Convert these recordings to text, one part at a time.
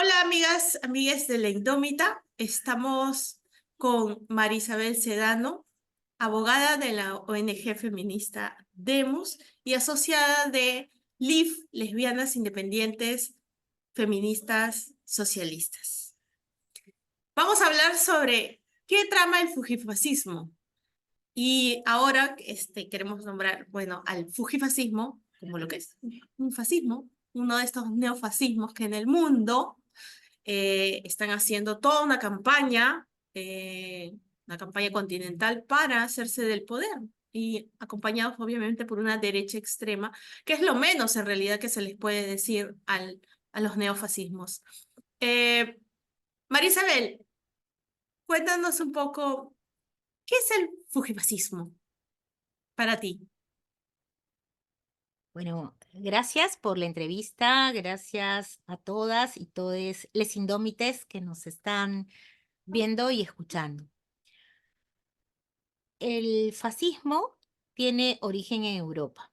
Hola amigas, amigas de la Indómita. Estamos con Marisabel Sedano, abogada de la ONG feminista Demos y asociada de LIF, Lesbianas Independientes Feministas Socialistas. Vamos a hablar sobre qué trama el fujifascismo. Y ahora queremos nombrar, bueno, al fujifascismo como lo que es un fascismo, uno de estos neofascismos que en el mundo están haciendo toda una campaña continental para hacerse del poder y acompañados obviamente por una derecha extrema, que es lo menos en realidad que se les puede decir a los neofascismos. Eh, Marisabel, cuéntanos un poco, ¿qué es el fujifascismo para ti? Bueno, gracias por la entrevista, gracias a todas y todes les indómites que nos están viendo y escuchando. El fascismo tiene origen en Europa.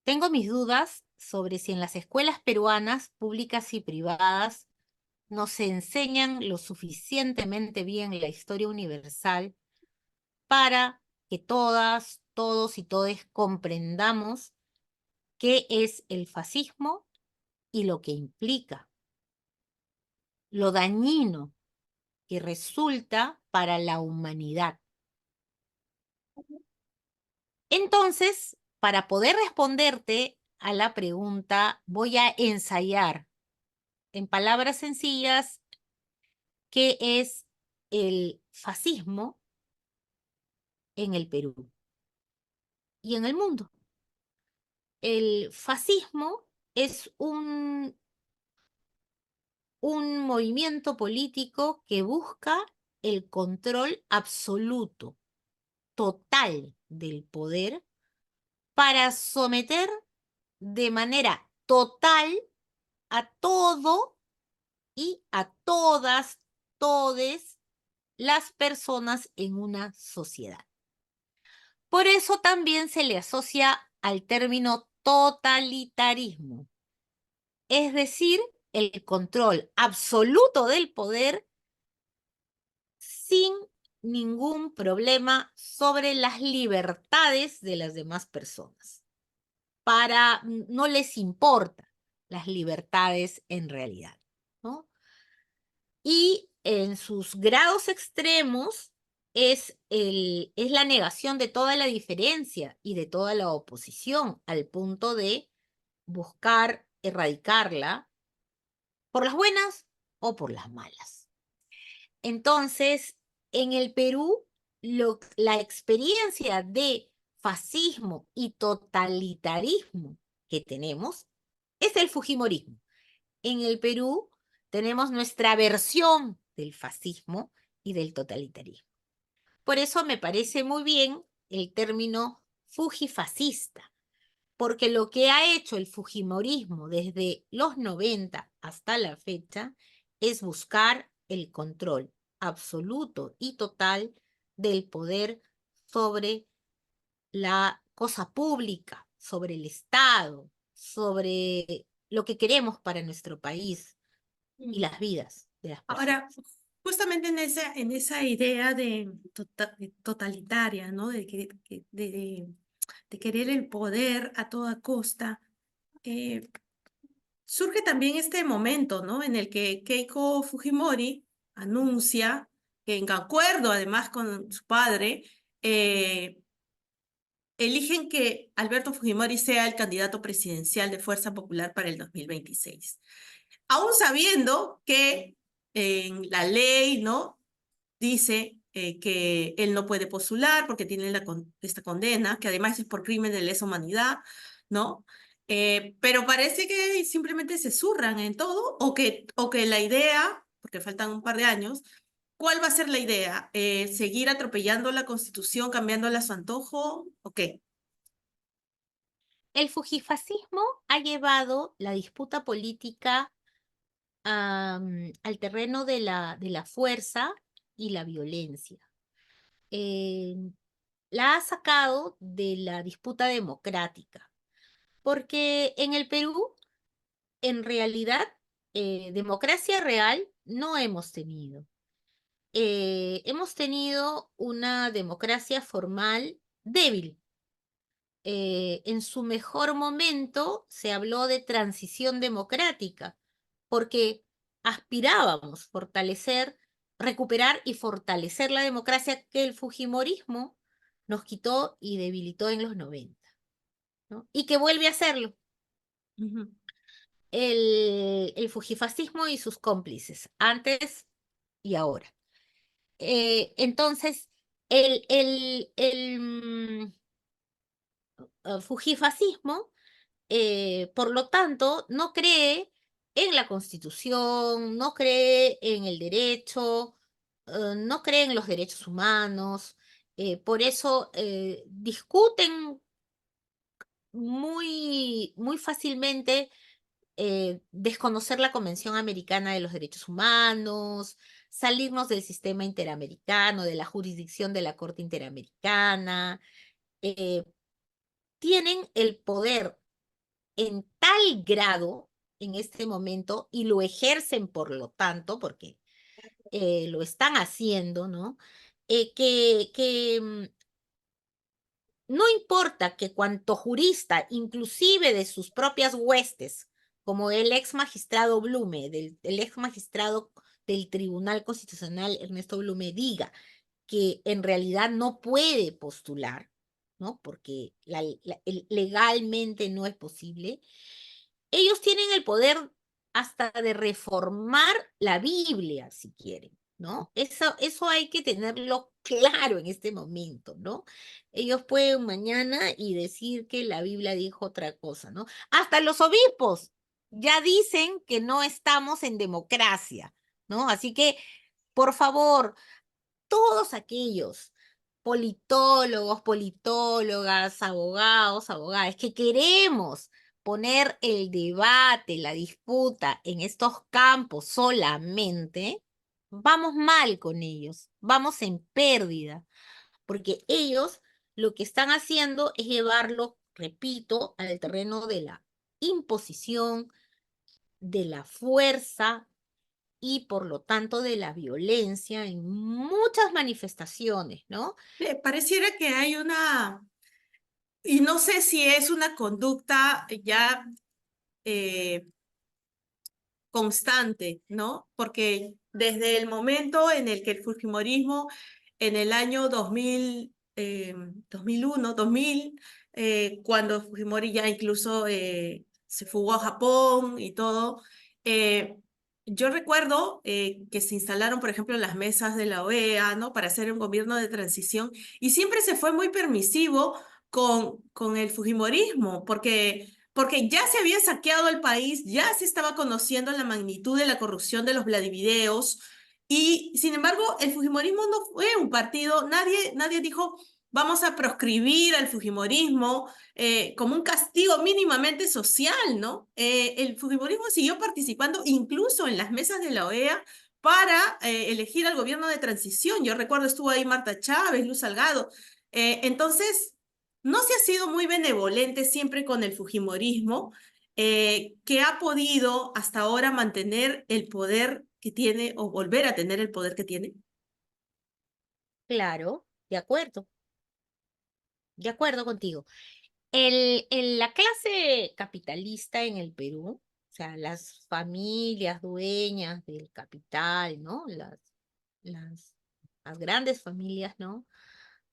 Tengo mis dudas sobre si en las escuelas peruanas, públicas y privadas, nos enseñan lo suficientemente bien la historia universal para que todas, todos y todes comprendamos qué es el fascismo y lo que implica, lo dañino que resulta para la humanidad. Entonces, para poder responderte a la pregunta, voy a ensayar en palabras sencillas qué es el fascismo en el Perú y en el mundo. El fascismo es un movimiento político que busca el control absoluto, total del poder para someter de manera total a todo y a todas, todes las personas en una sociedad. Por eso también se le asocia al término totalitarismo, es decir, el control absoluto del poder sin ningún problema sobre las libertades de las demás personas. No les importa las libertades en realidad, ¿no? Y en sus grados extremos es la negación de toda la diferencia y de toda la oposición, al punto de buscar erradicarla por las buenas o por las malas. Entonces, en el Perú, la experiencia de fascismo y totalitarismo que tenemos es el fujimorismo. En el Perú tenemos nuestra versión del fascismo y del totalitarismo. Por eso me parece muy bien el término fujifascista, porque lo que ha hecho el fujimorismo desde los 90 hasta la fecha es buscar el control absoluto y total del poder sobre la cosa pública, sobre el Estado, sobre lo que queremos para nuestro país y las vidas de las Ahora, personas. justamente en esa idea de totalitaria, ¿no? De querer el poder a toda costa, eh, surge también este momento, ¿no? En el que Keiko Fujimori anuncia que en acuerdo además con su padre, eh, eligen que Alberto Fujimori sea el candidato presidencial de Fuerza Popular para el 2026. Aún sabiendo que en la ley, ¿no? Dice que él no puede postular porque tiene esta condena, que además es por crimen de lesa humanidad, ¿no? Pero parece que simplemente se zurran en todo o que la idea, porque faltan un par de años, ¿cuál va a ser la idea? ¿Seguir atropellando la Constitución, cambiándola a su antojo? ¿O qué? El fujifascismo ha llevado la disputa política al terreno de la fuerza y la violencia. Eh, la ha sacado de la disputa democrática, porque en el Perú en realidad democracia real no hemos tenido. Hemos tenido una democracia formal débil. En su mejor momento se habló de transición democrática, porque aspirábamos fortalecer, recuperar y fortalecer la democracia que el fujimorismo nos quitó y debilitó en los 90, ¿no? Y que vuelve a hacerlo Ujú. el fujifascismo y sus cómplices, antes y ahora. Entonces, el fujifascismo, por lo tanto, no cree en la Constitución, no cree en el derecho, no cree en los derechos humanos, por eso discuten muy fácilmente desconocer la Convención Americana de los Derechos Humanos, salirnos del sistema interamericano, de la jurisdicción de la Corte Interamericana. eh, Tienen el poder en tal grado en este momento y lo ejercen por lo tanto, porque lo están haciendo, ¿no? Que no importa que cuanto jurista, inclusive de sus propias huestes, como el ex magistrado Blume, el ex magistrado del Tribunal Constitucional Ernesto Blume, diga que en realidad no puede postular, ¿no? Porque legalmente no es posible. Ellos tienen el poder hasta de reformar la Biblia, si quieren, ¿no? Eso hay que tenerlo claro en este momento, ¿no? Ellos pueden mañana y decir que la Biblia dijo otra cosa, ¿no? Hasta los obispos ya dicen que no estamos en democracia, ¿no? Así que, por favor, todos aquellos politólogos, politólogas, abogados, abogadas, que queremos poner el debate, la disputa en estos campos solamente, vamos mal con ellos, vamos en pérdida, porque ellos lo que están haciendo es llevarlo, repito, al terreno de la imposición, de la fuerza, y por lo tanto de la violencia en muchas manifestaciones, ¿no? Pareciera que hay y no sé si es una conducta ya eh, constante, ¿no? Porque desde el momento en el que el fujimorismo en el año 2000, 2001, 2000, cuando Fujimori ya incluso se fugó a Japón y todo, eh, yo recuerdo que se instalaron, por ejemplo, las mesas de la OEA, ¿no? Para hacer un gobierno de transición y siempre se fue muy permisivo con el fujimorismo, porque ya se había saqueado el país, ya se estaba conociendo la magnitud de la corrupción de los Vladivideos, y sin embargo, el Fujimorismo no fue un partido, nadie dijo, vamos a proscribir al Fujimorismo como un castigo mínimamente social, ¿no? El Fujimorismo siguió participando incluso en las mesas de la OEA para elegir al gobierno de transición. Yo recuerdo, estuvo ahí Marta Chávez, Luz Salgado. Entonces, no se ha sido muy benevolente siempre con el fujimorismo, que ha podido hasta ahora mantener el poder que tiene o volver a tener el poder que tiene. Claro, de acuerdo contigo. La clase capitalista en el Perú, o sea, las familias dueñas del capital, ¿no? Las, las grandes familias, ¿no?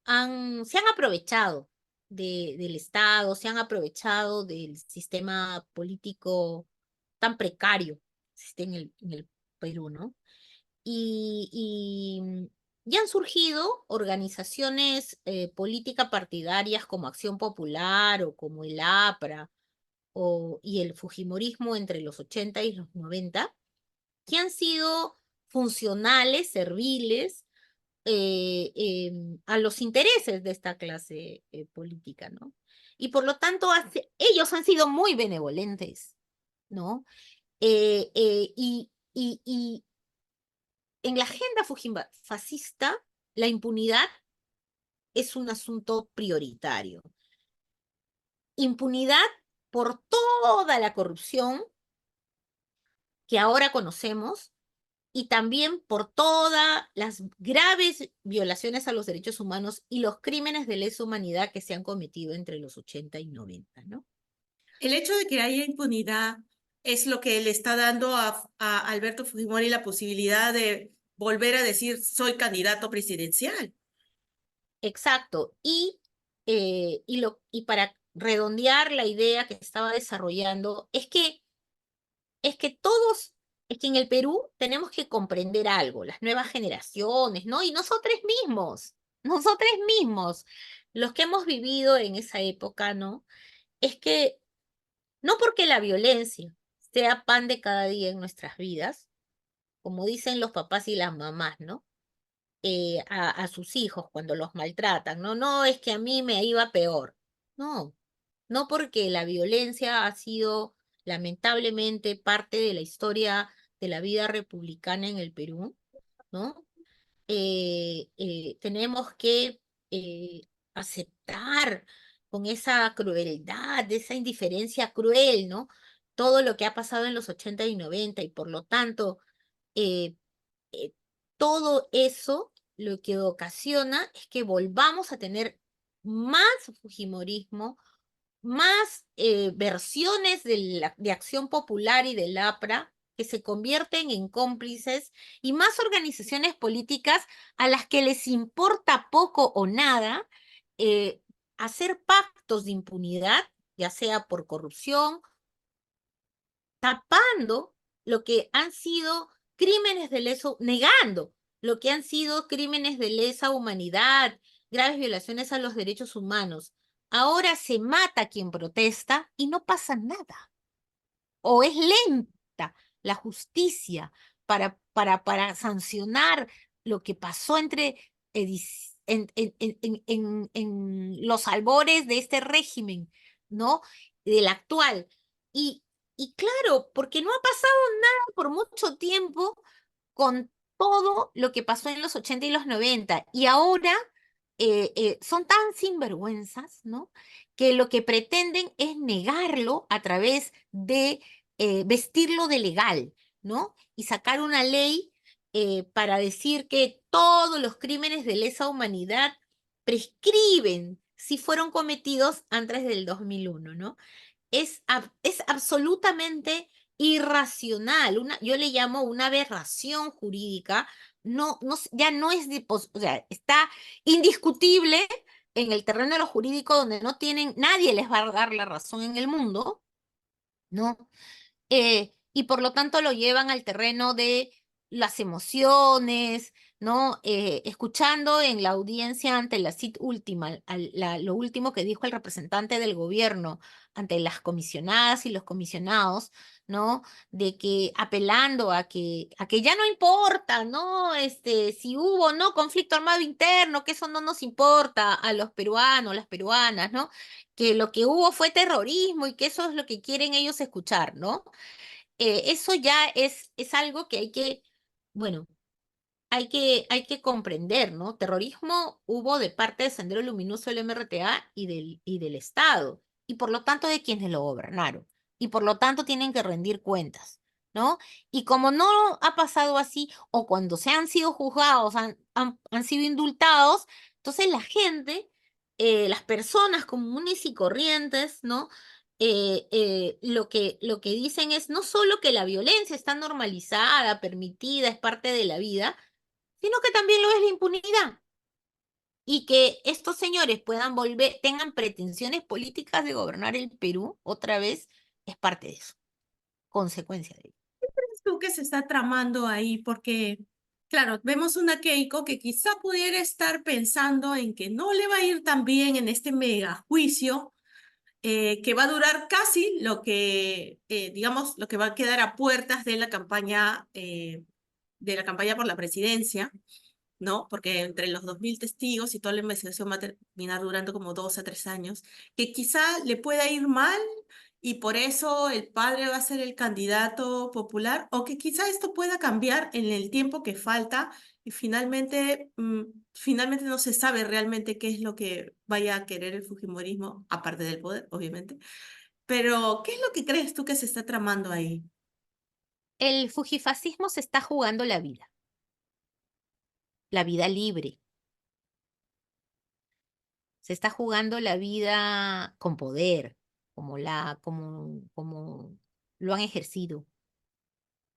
Se han aprovechado del Estado, se han aprovechado del sistema político tan precario que existe en el Perú, ¿no? Y ya han surgido organizaciones políticas partidarias como Acción Popular o como el APRA y el Fujimorismo entre los 80 y los 90, que han sido funcionales, serviles a los intereses de esta clase política, ¿no? Y por lo tanto, ellos han sido muy benevolentes, ¿no? Y en la agenda fascista, la impunidad es un asunto prioritario. Impunidad por toda la corrupción que ahora conocemos y también por todas las graves violaciones a los derechos humanos y los crímenes de lesa humanidad que se han cometido entre los 80 y 90, ¿no? El hecho de que haya impunidad es lo que le está dando a Alberto Fujimori la posibilidad de volver a decir soy candidato presidencial. Exacto. Y para redondear la idea que estaba desarrollando, es que en el Perú tenemos que comprender algo, las nuevas generaciones, ¿no? Y nosotros mismos, los que hemos vivido en esa época, ¿no? Es que no porque la violencia sea pan de cada día en nuestras vidas, como dicen los papás y las mamás, ¿no? A sus hijos cuando los maltratan, ¿no? No, es que a mí me iba peor. No, no porque la violencia ha sido lamentablemente parte de la historia de la vida republicana en el Perú, ¿no? Tenemos que aceptar con esa crueldad, esa indiferencia cruel, ¿no? Todo lo que ha pasado en los 80 y 90 y por lo tanto, eh, eh, todo eso lo que ocasiona es que volvamos a tener más fujimorismo, más versiones de Acción Popular y del APRA que se convierten en cómplices y más organizaciones políticas a las que les importa poco o nada eh, hacer pactos de impunidad, ya sea por corrupción, tapando lo que han sido crímenes de lesa, negando lo que han sido crímenes de lesa humanidad, graves violaciones a los derechos humanos. Ahora se mata a quien protesta y no pasa nada. O es lenta la justicia para sancionar lo que pasó en los albores de este régimen, ¿no? Del actual. Y, y claro, porque no ha pasado nada por mucho tiempo con todo lo que pasó en los 80 y los 90. Y ahora son tan sinvergüenzas, ¿no? Que lo que pretenden es negarlo a través de vestirlo de legal, ¿no? Y sacar una ley para decir que todos los crímenes de lesa humanidad prescriben si fueron cometidos antes del 2001, ¿no? Es absolutamente irracional, yo le llamo una aberración jurídica, ya no es, o sea, está indiscutible en el terreno de lo jurídico donde no tienen, nadie les va a dar la razón en el mundo, ¿no? Y por lo tanto lo llevan al terreno de las emociones, ¿no? Escuchando en la audiencia ante la CIT última, lo último que dijo el representante del gobierno ante las comisionadas y los comisionados, ¿no? De que apelando a que ya no importa, ¿no? Si hubo o no conflicto armado interno, que eso no nos importa a los peruanos, las peruanas, ¿no? Que lo que hubo fue terrorismo y que eso es lo que quieren ellos escuchar, ¿no? Eso ya es algo que bueno, hay que comprender, ¿no? Terrorismo hubo de parte de Sendero Luminoso del MRTA y del Estado, y por lo tanto de quienes lo gobernaron, y por lo tanto tienen que rendir cuentas, ¿no? Y como no ha pasado así, o cuando se han sido juzgados, han sido indultados, entonces la gente, las personas comunes y corrientes, ¿no? Lo que dicen es no solo que la violencia está normalizada, permitida, es parte de la vida, sino que también lo es la impunidad. Y que estos señores puedan volver, tengan pretensiones políticas de gobernar el Perú otra vez, es parte de eso, consecuencia de ello. ¿Crees tú que se está tramando ahí? Porque, claro, vemos una Keiko que quizá pudiera estar pensando en que no le va a ir tan bien en este mega juicio, que va a durar casi lo que, digamos, lo que va a quedar a puertas de la campaña por la presidencia, ¿no? Porque entre los 2.000 testigos y toda la investigación va a terminar durando como 2 a 3 años, que quizá le pueda ir mal y por eso el padre va a ser el candidato popular, o que quizá esto pueda cambiar en el tiempo que falta y finalmente no se sabe realmente qué es lo que vaya a querer el Fujimorismo, aparte del poder, obviamente. Pero, ¿qué es lo que crees tú que se está tramando ahí? El fujifascismo se está jugando la vida libre. Se está jugando la vida con poder, como lo han ejercido,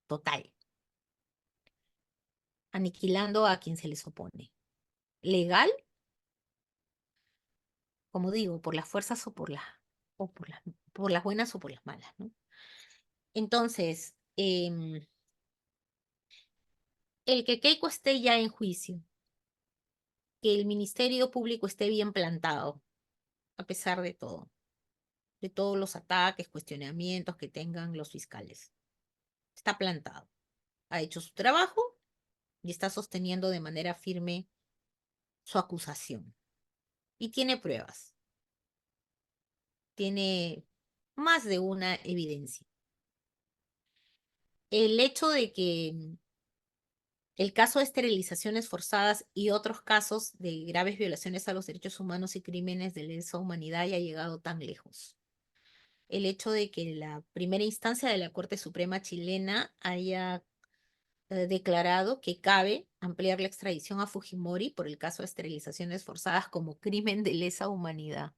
total, aniquilando a quien se les opone. Legal, como digo, por las fuerzas o por las buenas o por las malas, ¿no? Entonces, el que Keiko esté ya en juicio, que el Ministerio Público esté bien plantado, a pesar de todos los ataques, cuestionamientos que tengan los fiscales. Está plantado. Ha hecho su trabajo y está sosteniendo de manera firme su acusación. Y tiene pruebas, tiene más de una evidencia. El hecho de que el caso de esterilizaciones forzadas y otros casos de graves violaciones a los derechos humanos y crímenes de lesa humanidad haya llegado tan lejos. El hecho de que la primera instancia de la Corte Suprema chilena haya declarado que cabe ampliar la extradición a Fujimori por el caso de esterilizaciones forzadas como crimen de lesa humanidad.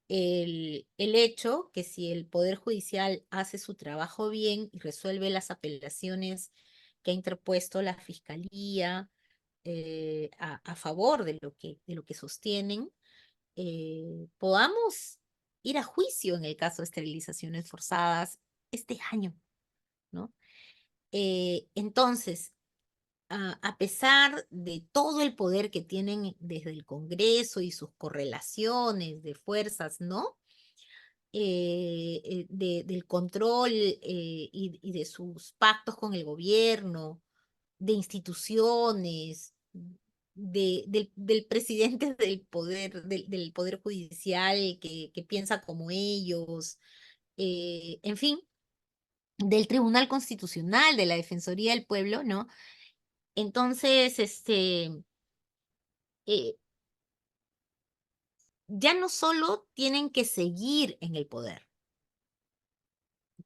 El hecho que si el Poder Judicial hace su trabajo bien y resuelve las apelaciones que ha interpuesto la Fiscalía a favor de lo que sostienen, podamos ir a juicio en el caso de esterilizaciones forzadas este año, ¿no? Entonces, a pesar de todo el poder que tienen desde el Congreso y sus correlaciones de fuerzas, ¿no? Del control y de sus pactos con el gobierno, de instituciones, del presidente del poder judicial que piensa como ellos, en fin, del Tribunal Constitucional, de la Defensoría del Pueblo, ¿no? Entonces, eh, ya no solo tienen que seguir en el poder,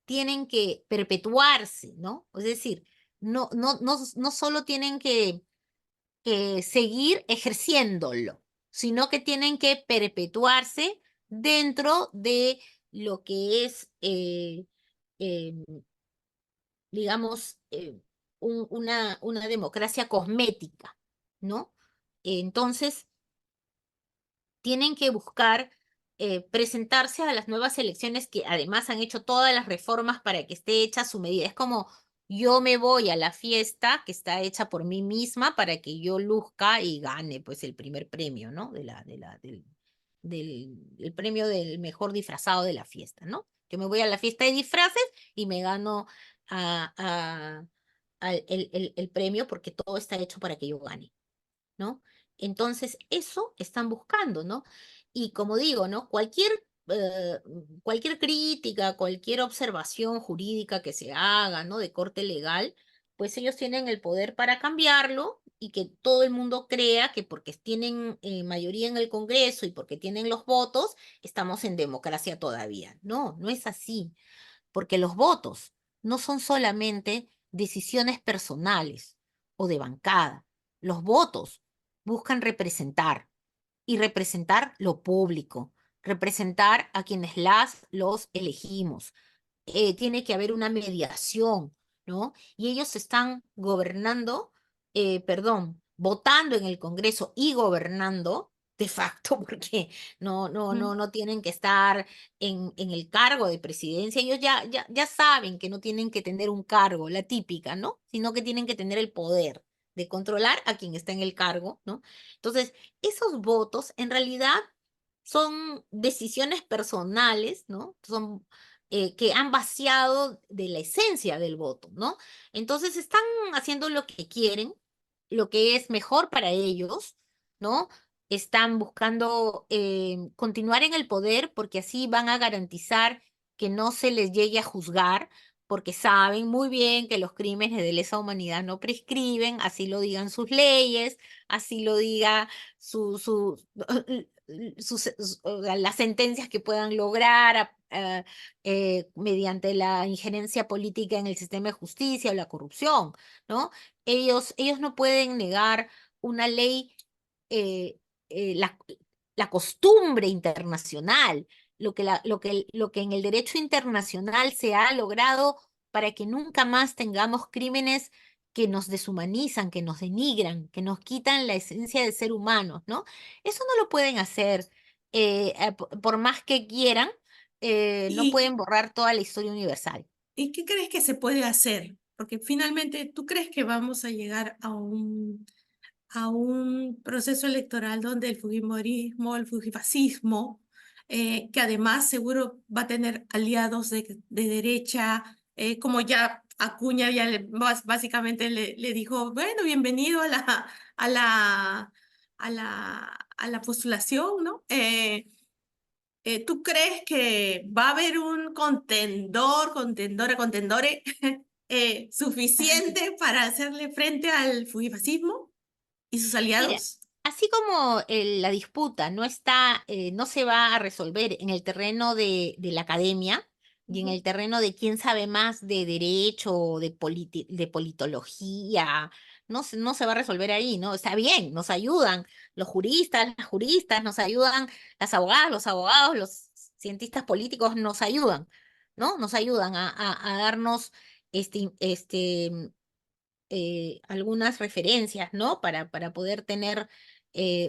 tienen que perpetuarse, ¿no? Es decir, no solo tienen que seguir ejerciéndolo, sino que tienen que perpetuarse dentro de lo que es, eh, digamos, una democracia cosmética, ¿no? Entonces, tienen que buscar presentarse a las nuevas elecciones que además han hecho todas las reformas para que esté hecha a su medida. Es como yo me voy a la fiesta que está hecha por mí misma para que yo luzca y gane pues el primer premio, ¿no? El premio del mejor disfrazado de la fiesta, ¿no? Yo me voy a la fiesta de disfraces y me gano a, a- el premio porque todo está hecho para que yo gane. ¿No? Entonces, eso están buscando, ¿no? Y como digo, ¿no? Cualquier crítica, cualquier observación jurídica que se haga, ¿no? De corte legal, pues ellos tienen el poder para cambiarlo y que todo el mundo crea que porque tienen mayoría en el Congreso y porque tienen los votos, estamos en democracia todavía. No, no es así porque los votos no son solamente decisiones personales o de bancada. Los votos buscan representar y representar lo público, representar a quienes los elegimos. Tiene que haber una mediación, ¿no? Y ellos están gobernando, perdón, votando en el Congreso y gobernando de facto, porque Mm. no tienen que estar en el cargo de presidencia. Ellos ya saben que no tienen que tener un cargo, la típica, ¿no? Sino que tienen que tener el poder de controlar a quien está en el cargo, ¿no? Entonces, esos votos en realidad son decisiones personales, ¿no? Son que han vaciado de la esencia del voto, ¿no? Entonces están haciendo lo que quieren, lo que es mejor para ellos, ¿no? Están buscando continuar en el poder porque así van a garantizar que no se les llegue a juzgar, porque saben muy bien que los crímenes de lesa humanidad no prescriben, así lo digan sus leyes, así lo diga las sentencias que puedan lograr mediante la injerencia política en el sistema de justicia o la corrupción, ¿no? Ellos no pueden negar una ley, eh, la, la costumbre internacional, lo que en el derecho internacional se ha logrado para que nunca más tengamos crímenes que nos deshumanizan, que nos denigran, que nos quitan la esencia de ser humanos, ¿no? Eso no lo pueden hacer, por más que quieran, no ¿Y, pueden borrar toda la historia universal. y qué crees que se puede hacer? Porque finalmente, ¿tú crees que vamos a llegar a un proceso electoral donde el fujimorismo, el fujifascismo, que además seguro va a tener aliados de derecha, como ya Acuña ya básicamente le dijo, bueno, bienvenido a la postulación, ¿no? ¿Tú crees que va a haber un contendore, suficiente para hacerle frente al fujifascismo y sus Mira, aliados? así como la disputa no se va a resolver en el terreno de la academia y en Ujú. el terreno de quién sabe más de derecho o de politología, no se va a resolver ahí, ¿no? Está bien, nos ayudan los juristas, las juristas, nos ayudan las abogadas, los abogados, los cientistas políticos, nos ayudan, ¿no? Nos ayudan a darnos algunas referencias, ¿no? Para poder tener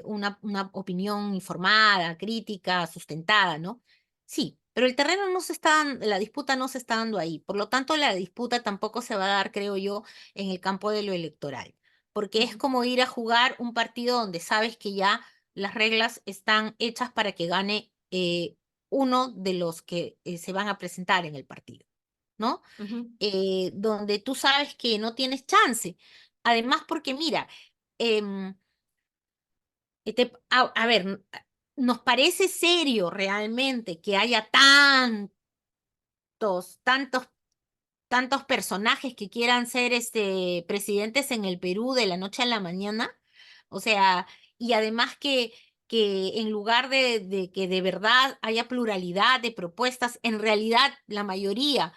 una opinión informada, crítica, sustentada, ¿no? Sí, pero el terreno no se está, la disputa no se está dando ahí. Por lo tanto, la disputa tampoco se va a dar, creo yo, en el campo de lo electoral, porque es Ujú. como ir a jugar un partido donde sabes que ya las reglas están hechas para que gane uno de los que se van a presentar en el partido, ¿no? Ujú. Donde tú sabes que no tienes chance. Además, porque mira, em, a ver, nos parece serio realmente que haya tantos, tantos personajes que quieran ser presidentes en el Perú de la noche a la mañana. O sea, y además que en lugar de que de verdad haya pluralidad de propuestas, en realidad la mayoría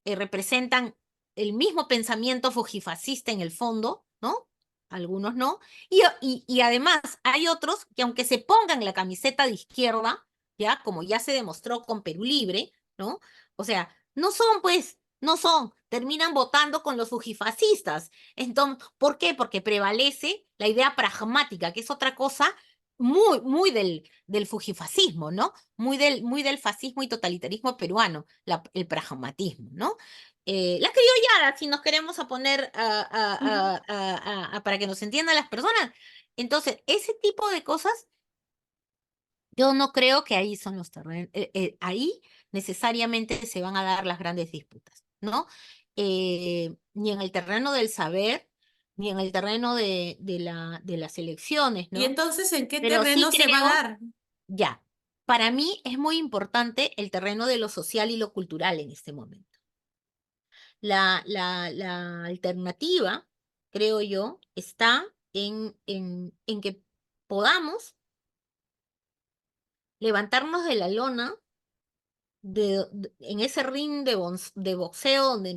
representan el mismo pensamiento fujifascista en el fondo, ¿no? Algunos no. Y además hay otros que aunque se pongan la camiseta de izquierda, ya como ya se demostró con Perú Libre, ¿no? O sea, no son, pues, no son, terminan votando con los fujifascistas. Entonces, ¿por qué? Porque prevalece la idea pragmática, que es otra cosa muy del fujifascismo, ¿no? Muy del fascismo y totalitarismo peruano, el pragmatismo, ¿no? La criollada, si nos queremos a poner Ujú. para que nos entiendan las personas. Entonces, ese tipo de cosas yo no creo que ahí son los terrenos, ahí necesariamente se van a dar las grandes disputas, ¿no? Ni en el terreno del saber, ni en el terreno de las elecciones, Y ¿no? entonces, ¿en qué Pero sí terreno se va a creo, dar? ya, para mí es muy importante el terreno de lo social y lo cultural en este momento. La alternativa, creo yo, está en que podamos levantarnos de la lona en ese ring de boxeo donde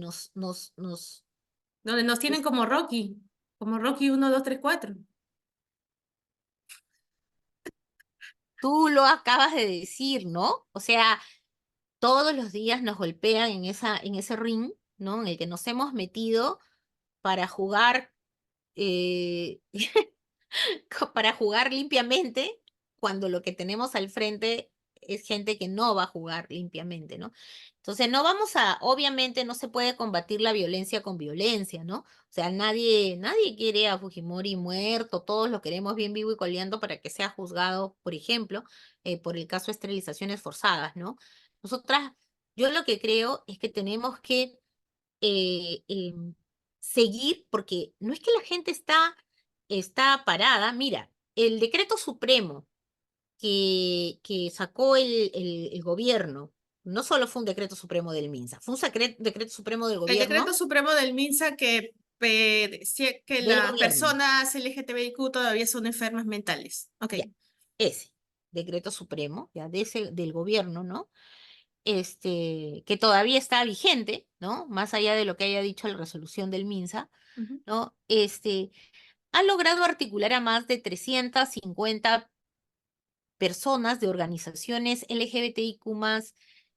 Donde nos tienen como Rocky 1, 2, 3, 4. tú lo acabas de decir, ¿no? O sea, todos los días nos golpean en ese ring, ¿no? En el que nos hemos metido para jugar, eh, para jugar limpiamente, cuando lo que tenemos al frente es gente que no va a jugar limpiamente, ¿no? Entonces, obviamente no se puede combatir la violencia con violencia, ¿no? O sea, nadie quiere a Fujimori muerto, todos lo queremos bien vivo y coleando para que sea juzgado, por ejemplo, por el caso de esterilizaciones forzadas, ¿no? Nosotras, yo lo que creo es que tenemos que seguir, porque no es que la gente está parada. Mira, el decreto supremo que sacó el gobierno, no solo fue un decreto supremo del MINSA, fue un decreto supremo del El decreto gobierno, supremo del MINSA que decía que del las gobierno, personas LGTBIQ todavía son enfermas mentales. Ok. ya, ese decreto supremo, ya del gobierno, ¿no? que todavía está vigente, ¿no? Más allá de lo que haya dicho la resolución del MINSA, Ujú, ¿no? Ha logrado articular a más de 350 personas de organizaciones LGBTIQ+,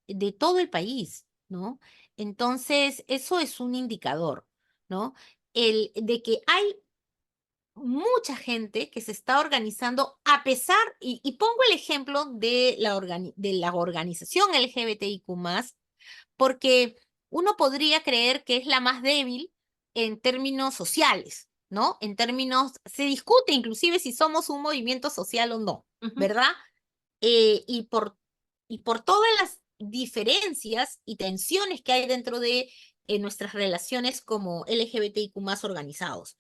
de todo el país, ¿no? Entonces, eso es un indicador, ¿no? De que hay mucha gente que se está organizando a pesar, y pongo el ejemplo de de la organización LGBTIQ+, porque uno podría creer que es la más débil en términos sociales, ¿no? En términos, se discute inclusive si somos un movimiento social o no, ujú, ¿verdad? Y por todas las diferencias y tensiones que hay dentro de nuestras relaciones como LGBTIQ+ organizados.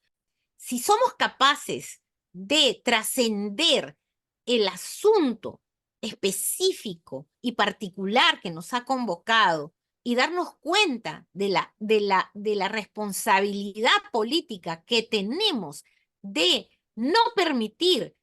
Si somos capaces de trascender el asunto específico y particular que nos ha convocado y darnos cuenta de la responsabilidad política que tenemos de no permitir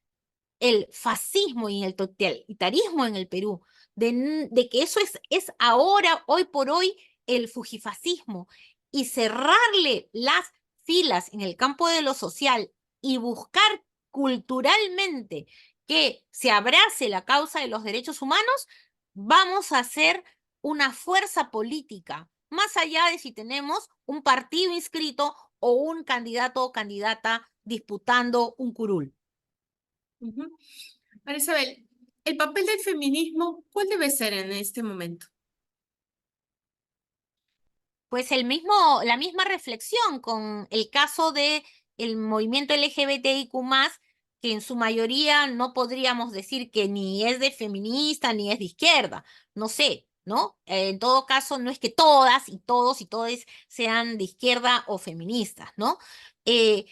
el fascismo y el totalitarismo en el Perú, de que eso es ahora, hoy por hoy, el fujifascismo, y cerrarle las filas en el campo de lo social y buscar culturalmente que se abrace la causa de los derechos humanos, vamos a hacer una fuerza política, más allá de si tenemos un partido inscrito o un candidato o candidata disputando un curul. ujú. María Isabel, el papel del feminismo, ¿cuál debe ser en este momento? Pues la misma reflexión con el caso de el movimiento LGBTIQ+, que en su mayoría no podríamos decir que ni es de feminista ni es de izquierda, no sé, ¿no? En todo caso, no es que todas y todos y todes sean de izquierda o feministas, ¿no? Eh,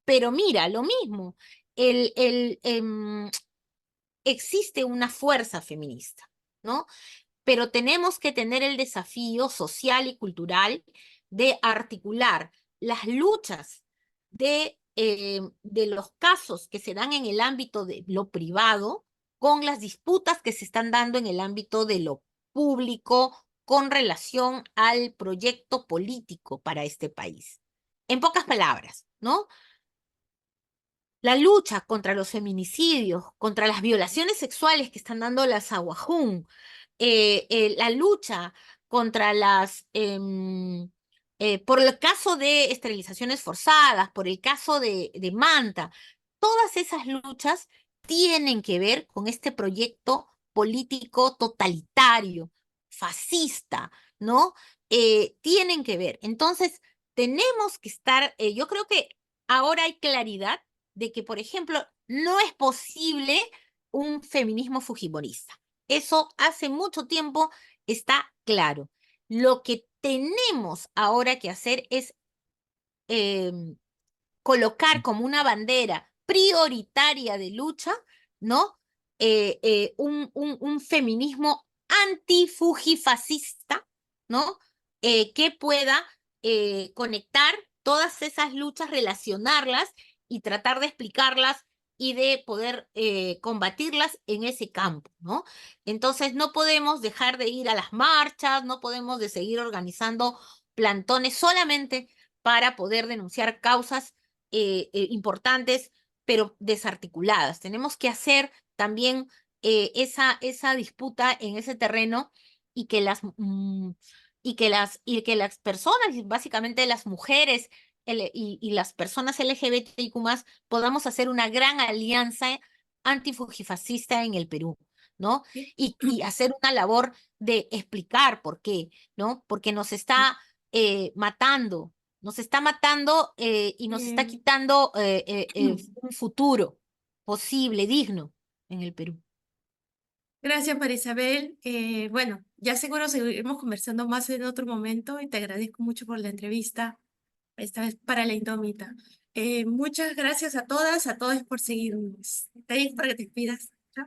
pero mira, lo mismo, el, el, em, existe una fuerza feminista, ¿no? Pero tenemos que tener el desafío social y cultural de articular las luchas de los casos que se dan en el ámbito de lo privado con las disputas que se están dando en el ámbito de lo público con relación al proyecto político para este país. En pocas palabras, ¿no? La lucha contra los feminicidios, contra las violaciones sexuales que están dando las Aguajún, la lucha contra por el caso de esterilizaciones forzadas, por el caso de Manta, todas esas luchas tienen que ver con este proyecto político totalitario, fascista, ¿no? Tienen que ver. Entonces, tenemos que estar, yo creo que ahora hay claridad de que, por ejemplo, no es posible un feminismo fujimorista. Eso hace mucho tiempo está claro. Lo que tenemos ahora que hacer es eh, colocar como una bandera prioritaria de lucha, ¿no? Un feminismo antifujifascista, ¿no? Que pueda conectar todas esas luchas, relacionarlas y tratar de explicarlas y de poder combatirlas en ese campo, ¿no? Entonces no podemos dejar de ir a las marchas, no podemos de seguir organizando plantones solamente para poder denunciar causas importantes, pero desarticuladas. Tenemos que hacer también esa disputa en ese terreno y que y que las personas, y básicamente las mujeres y las personas LGBTIQ+, podamos hacer una gran alianza antifujifascista en el Perú, ¿no? ¿Sí? Y hacer una labor de explicar por qué, ¿no? Porque nos está matando y nos está Eh, quitando un futuro posible, digno en el Perú. Gracias, María Isabel. Bueno, ya seguro seguiremos conversando más en otro momento y te agradezco mucho por la entrevista, esta vez para la Indómita. Muchas gracias a todos por seguirnos. Está bien para que te despidas. Chao.